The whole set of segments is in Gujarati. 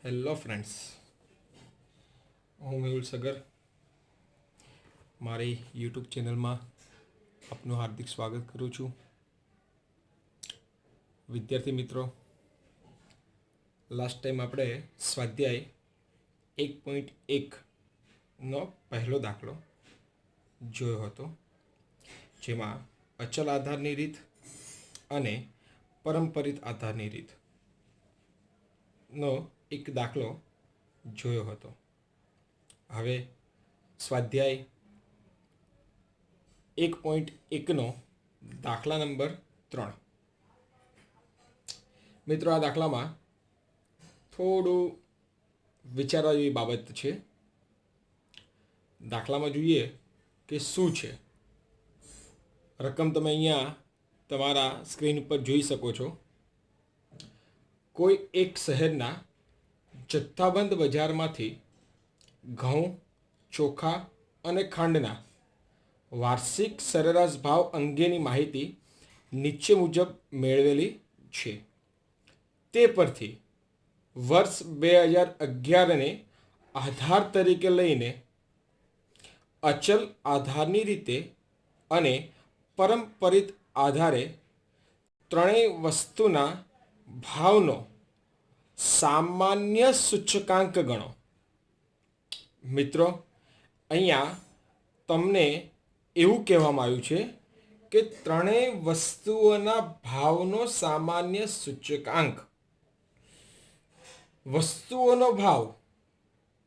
હેલો ફ્રેન્ડ્સ, હું મેહુલ સગર મારી યુટ્યુબ ચેનલમાં આપનું હાર્દિક સ્વાગત કરું છું. વિદ્યાર્થી મિત્રો, લાસ્ટ ટાઈમ આપણે સ્વાધ્યાય 1.1નો પહેલો દાખલો જોયો હતો, જેમાં અચલ આધારની રીત અને પરંપરિત આધારની રીતનો એક દાખલો જોયો હતો. હવે સ્વાધ્યાય 1.1નો દાખલા નંબર 3. મિત્રો, આ દાખલામાં થોડું વિચારવા જેવી બાબત છે. દાખલામાં જોઈએ કે શું છે. રકમ તમે અહીંયા તમારા સ્ક્રીન ઉપર જોઈ શકો છો. કોઈ એક શહેરના જથ્થાબંધ બજારમાંથી ઘઉં, ચોખા અને ખાંડના વાર્ષિક સરેરાશ ભાવ અંગેની માહિતી નીચે મુજબ મેળવેલી છે. તે પરથી વર્ષ 2011ને આધાર તરીકે લઈને અચલ આધારની રીતે અને પરંપરિત આધારે ત્રણેય વસ્તુના ભાવનો સામાન્ય સૂચકાંક ગણો. મિત્રો, અહીંયા તમને એવું કહેવામાં આવ્યું છે કે ત્રણેય વસ્તુઓના ભાવનો સામાન્ય સૂચકાંક. વસ્તુઓનો ભાવ,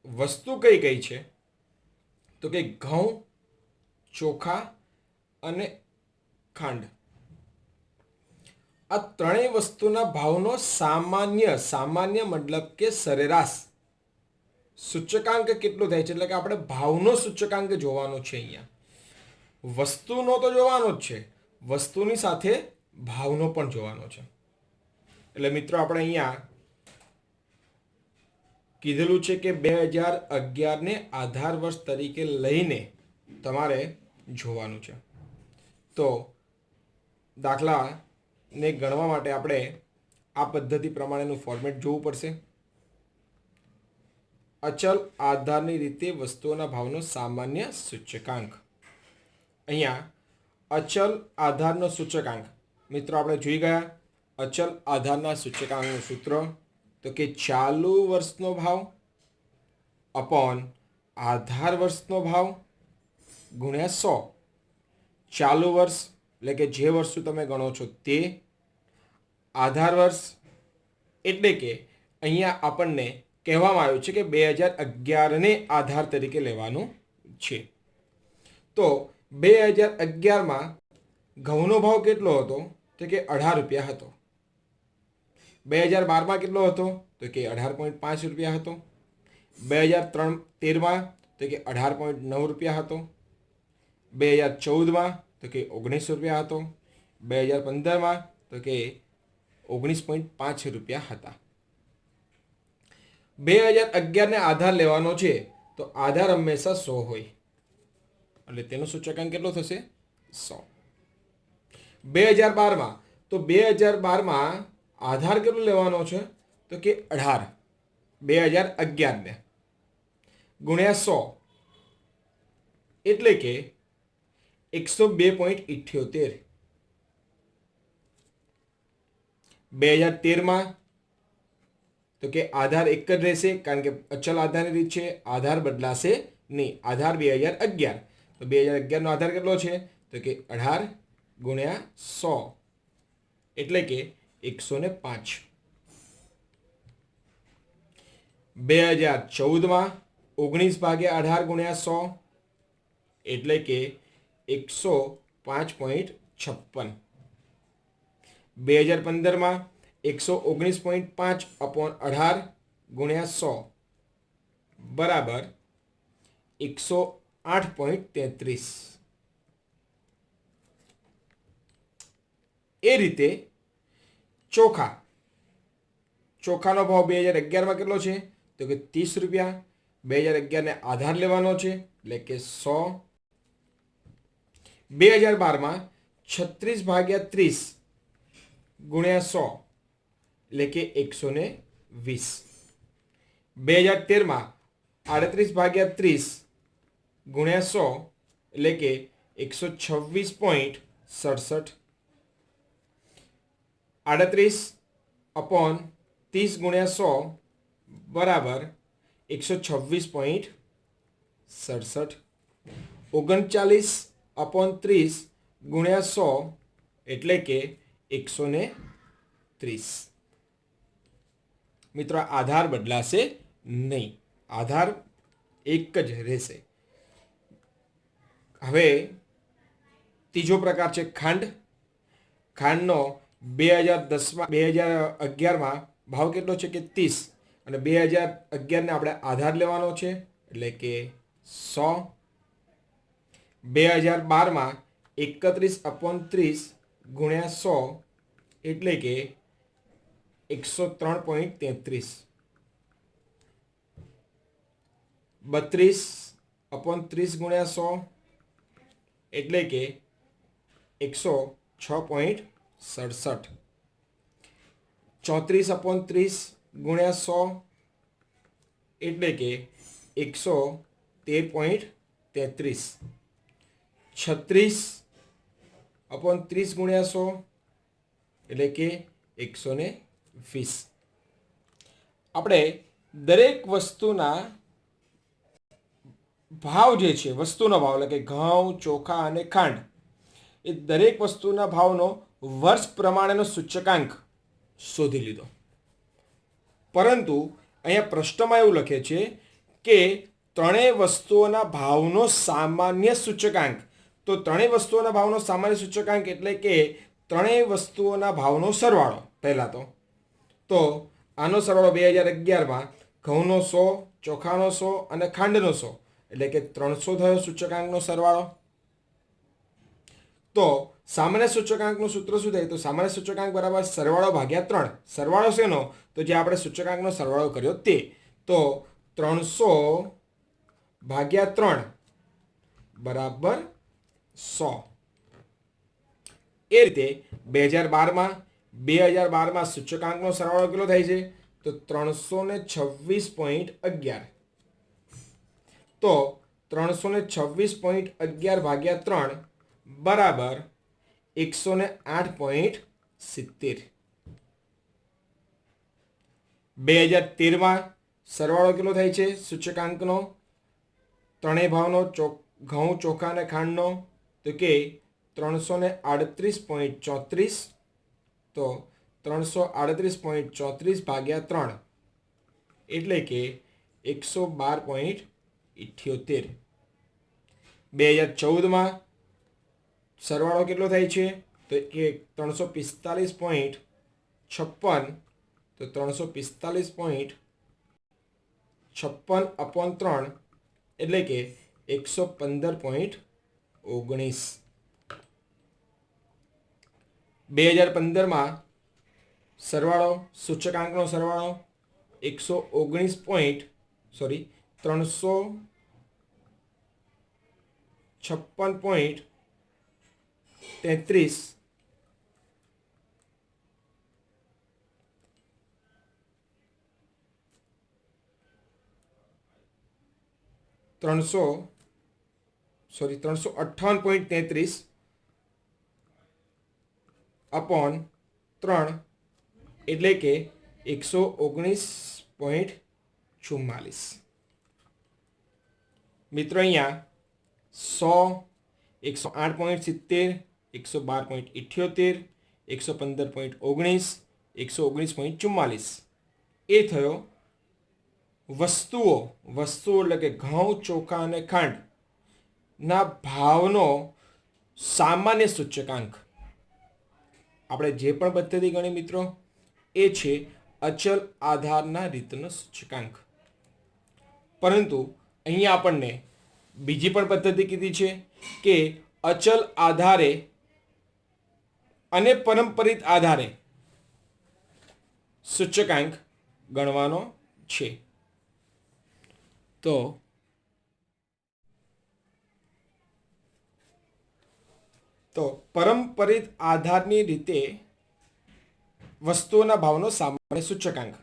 વસ્તુ કઈ કઈ છે? તો કે ઘઉં, ચોખા અને ખાંડ. આ ત્રણેય વસ્તુના ભાવનો સામાન્ય મતલબ કે સરેરાશ સૂચકાંક કેટલો થાય છે? એટલે કે આપણે ભાવનો સૂચકાંક જોવાનો છે. અહીંયા વસ્તુનો તો જોવાનો જ છે, વસ્તુની સાથે ભાવનો પણ જોવાનો છે. એટલે મિત્રો, આપણે અહીંયા કીધેલું છે કે 2011ને આધાર વર્ષ તરીકે લઈને તમારે જોવાનું છે. તો દાખલાને ગણવા માટે આપણે આ પદ્ધતિ પ્રમાણેનું ફોર્મેટ જોવું પડશે. અચલ આધારની રીતે વસ્તુઓના ભાવનો સામાન્ય સૂચકાંક. અહીંયા અચલ આધારનો સૂચકાંક મિત્રો આપણે જોઈ ગયા. અચલ આધારના સૂચકાંકનું સૂત્ર તો કે ચાલુ વર્ષનો ભાવ અપોન આધાર વર્ષનો ભાવ ગુણ્યા 100. ચાલુ વર્ષ એટલે કે જે વર્ષો તમે ગણો છો તે, આધાર વર્ષ એટલે કે અહીંયા આપણને કહેવામાં આવ્યું છે કે 2011ને આધાર તરીકે લેવાનું છે. તો 2011માં ઘઉંનો ભાવ કેટલો હતો? તો કે 18 રૂપિયા હતો. 2012માં કેટલો હતો? તો કે 18.5 રૂપિયા હતો. 2013માં તો કે 18.9 રૂપિયા હતો. 2014માં તો કે 19 રૂપિયા હતો. 2015માં તો કે 19.5 રૂપિયા હતા. 2011ને આધાર લેવાનો છે તો આધાર હંમેશા 100 હોય, એટલે તેનો સૂચકાંક કેટલો થશે? 100. 2012માં તો 2012માં આધાર કેટલો લેવાનો છે? તો કે 18. 2011ને ગુણ્યા 100 એટલે કે 102.78. 2013માં તો કે આધાર એક જ રહેશે, કારણ કે અચલ આધારની રીત છે, આધાર બદલાશે નહીં. આધાર 2011. તો 2011નો આધાર કેટલો છે? તો કે 18 ગુણ્યા 100 એટલે કે 105. 2014માં 19/18 ગુણ્યા 100 એટલે કે 105.56. 2015માં 119.5 અપોન 18 ગુણ્યા 100 બરાબર 108.33. એ રીતે ચોખાનો ભાવ 2011માં કેટલો છે? તો કે 30 રૂપિયા. 2011ને આધાર લેવાનો છે એટલે કે 100. 2012માં 36/30 ગુણ્યા 100 એટલે કે 120. 2013માં 38/30 ગુણ્યા 100 એટલે કે 126.67. 38/30 ગુણ્યા 100 બરાબર 126.67. 39/30 ગુણ્યા 100 એટલે કે 130. મિત્રો આધાર બદલાશે નહીં, આધાર એક જ રહેશે. હવે ત્રીજો પ્રકાર છે ખાંડ. ખાંડનો 2011માં ભાવ કેટલો છે કે 30 અને 2011ને આપણે આધાર લેવાનો છે એટલે કે 100. 2012માં 31/30 ગુણ્યા 100 એટલે કે 103.33. 32/30 ગુણ્યા 100 એટલે કે 106.67. 34/30 ગુણ્યા 100 એટલે કે 113.33. 36/30 ગુણ્યા 100 એટલે કે 120. આપણે દરેક વસ્તુના ભાવ જે છે, વસ્તુનો ભાવ એટલે કે ઘઉં, ચોખા અને ખાંડ, એ દરેક વસ્તુના ભાવનો વર્ષ પ્રમાણેનો સૂચકાંક શોધી લીધો. પરંતુ અહીંયા પ્રશ્નમાં એવું લખે છે કે ત્રણેય વસ્તુઓના ભાવનો સામાન્ય સૂચકાંક. તો ત્રણેય વસ્તુઓના ભાવનો સામાન્ય સૂચકાંક એટલે કે ત્રણેય વસ્તુઓના ભાવનો સરવાળો. પહેલાં તો આનો સરવાળો 2011માં ઘઉંનો 100, ચોખાનો 100 અને ખાંડનો 100 એટલે કે 300 થયો સૂચકાંકનો સરવાળો. તો સામાન્ય સૂચકાંકનું સૂત્ર શું થાય? તો સામાન્ય સૂચકાંક બરાબર સરવાળો ભાગ્યા 3. સરવાળો શેનો? તો જે આપણે સૂચકાંકનો સરવાળો કર્યો તે. તો 300 ભાગ્યા 3 બરાબર 100. એ રીતે 2012માં સૂચકાંકનો સરવાળો કેટલો થાય છે? તો 326.11. તો 326.11 ભાગ્યા 3 બરાબર 108.70. 2013માં સરવાળો કેટલો થાય છે સૂચકાંકનો ત્રણેય ભાવનો, ઘઉં, ચોખા અને ખાંડનો? તો કે 338.34. તો 338.34 ભાગ્યા 3 એટલે કે 112.78. 2014માં સરવાળો કેટલો થાય છે? તો કે 345.56. તો 345.56/3 એટલે કે 115.19. 2015માં સરવાળો, સૂચકાંકનો સરવાળો 356.33 358.33 અપોન 3 એટલે કે 119.44. મિત્રો અહીંયા 100, 108.70, 112.78, 115.19, 119.44 એ થયો વસ્તુઓ એટલે કે ઘઉં, ચોખા અને ખાંડના ભાવનો સામાન્ય સૂચકાંક. આપણે જે પણ પદ્ધતિ ગણી મિત્રો એ છે અચલ આધારના રીતનો સૂચકાંક. પરંતુ અહીંયા આપણને બીજી પણ પદ્ધતિ કીધી છે કે અચલ આધારે અને પરંપરિત આધારે સૂચકાંક ગણવાનો છે. તો પરંપરિત આધારની રીતે વસ્તુઓના ભાવનો સામાન્ય સૂચકાંક.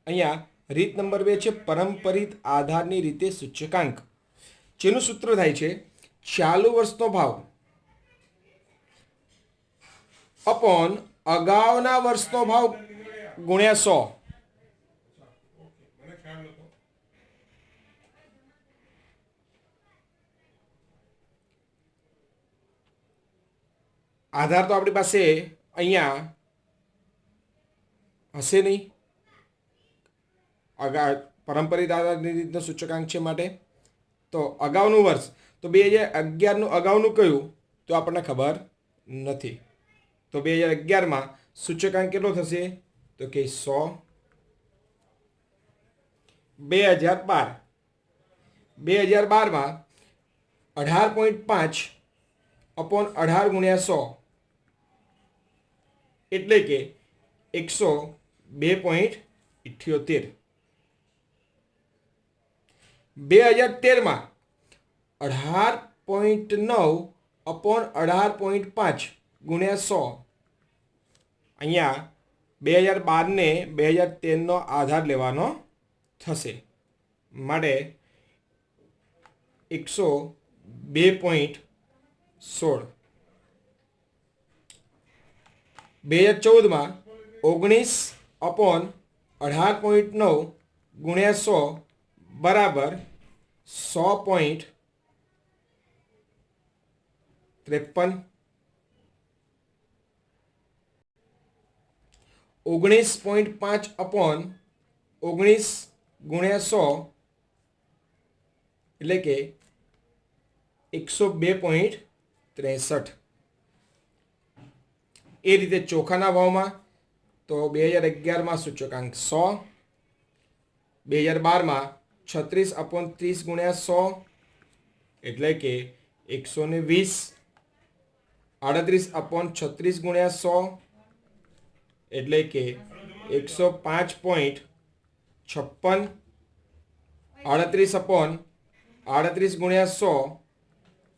અહીંયા રીત નંબર 2 છે પરંપરિત આધારની રીતે સૂચકાંક, જેનું સૂત્ર થાય છે ચાલુ વર્ષનો ભાવ અપોન અગાઉના વર્ષનો ભાવ ગુણ્યા 100. આધાર તો આપણી પાસે અહીંયા હશે નહીં, પરંપરિત આધારની રીતનો સૂચકાંક છે માટે. તો અગાઉનું વર્ષ તો 2011નું અગાઉનું કયું તો આપણને ખબર નથી. તો 2011માં સૂચકાંક કેટલો થશે તો કે 100. 2012માં 18.5 અપોન 18 ગુણ્યા 100 એટલે કે 102.78. 2013માં 18.9 અપોન 18.5 ગુણ્યા 100. અહીંયા 2012 ને 2013નો આધાર લેવાનો થશે માટે 102.16. 2014માં 19 અપોન 18.9 ગુણ્યા 100 બરાબર 100.53. 19.5 અપોન 19 ગુણ્યા 100 એટલે કે 102.63. એ રીતે ચોખાના ભાવમાં તો 2011માં સૂચકાંક 100, 2012માં 36 અપોન 30 ગુણ્યા 100 એટલે કે 120, 38 અપોન 36 ગુણ્યા 100 એટલે કે 105.56, 38 અપોન 38 ગુણ્યા 100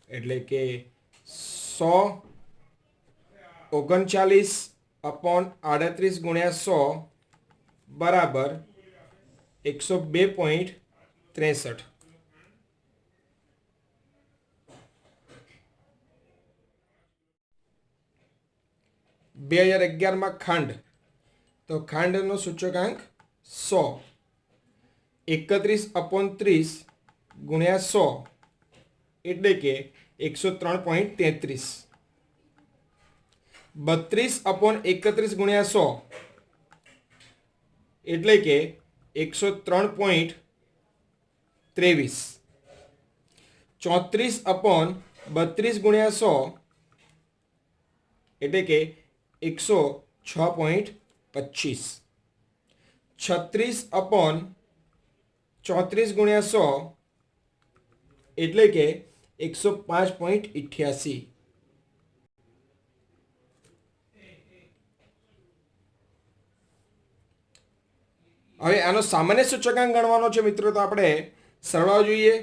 એટલે કે 139 અપોન 38 ગુણ્યા 100 બરાબર 102.63. બે 2011માં ખાંડ તો ખાંડનો સૂચકાંક 100, 31 અપોન 30 ગુણ્યા 100 એટલે કે 103.33. 32 અપોન 31 ગુણ્યા 100 એટલે કે 103.23. 34 અપોન 32 ગુણ્યા 100 એટલે કે 106.25. 36 અપોન 34 ગુણ્યા 100 એટલે કે 105.88. હવે આનો સામાન્ય સૂચકાંક ગણવાનો છે મિત્રો, તો આપણે સરવાળો જોઈએ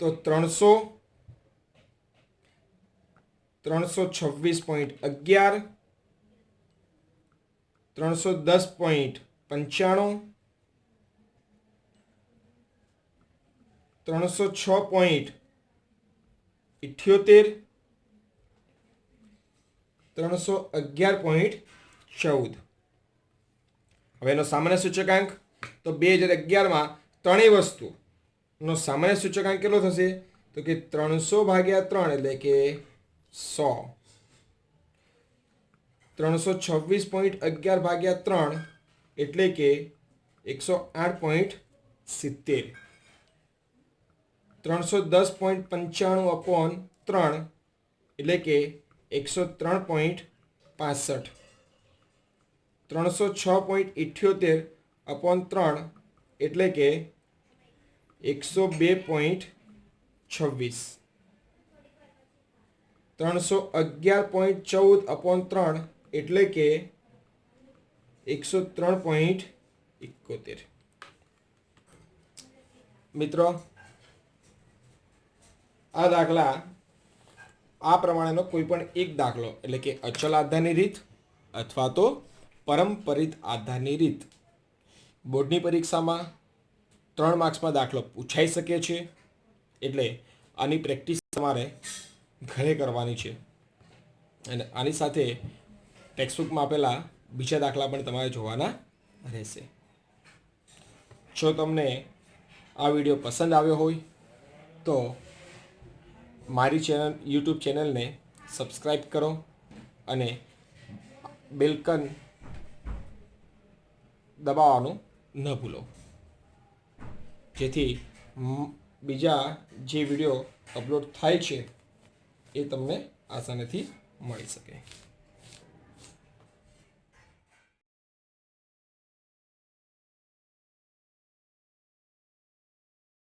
તો 326.11, 310.95, 306.78, 311.14. હવે એનો સામાન્ય સૂચકાંક તો 2011માં ત્રણેય વસ્તુનો સામાન્ય સૂચકાંક કેટલો થશે તો કે 300/3 એટલે કે 100. 326.11/3 એટલે કે 108.70. 310.95 અપોન 3 એટલે કે 103.65. 306.78 અપોન 3 એટલે કે 102.26. 311.14 અપોન 3 એટલે કે 103.71. મિત્રો, આ દાખલા આ પ્રમાણેનો કોઈ પણ એક દાખલો એટલે કે અચલ આધારની રીત અથવા તો પરંપરિત આધારની રીત બોર્ડની પરીક્ષામાં 3 માર્ક્સમાં દાખલો પૂછાઈ શકે છે, એટલે આની પ્રેક્ટિસ તમારે ઘરે કરવાની છે. અને આની સાથે ટેક્સ્ટબુકમાં આપેલા બીજા દાખલા પણ તમારે જોવાના રહેશે. જો તમને આ વિડીયો પસંદ આવ્યો હોય તો મારી યુટ્યુબ ચેનલને સબસ્ક્રાઈબ કરો અને બેલકન દબાવવાનું ન ભૂલો, જેથી બીજા જે વિડીયો અપલોડ થાય છે એ તમને આસાનીથી મળી શકે.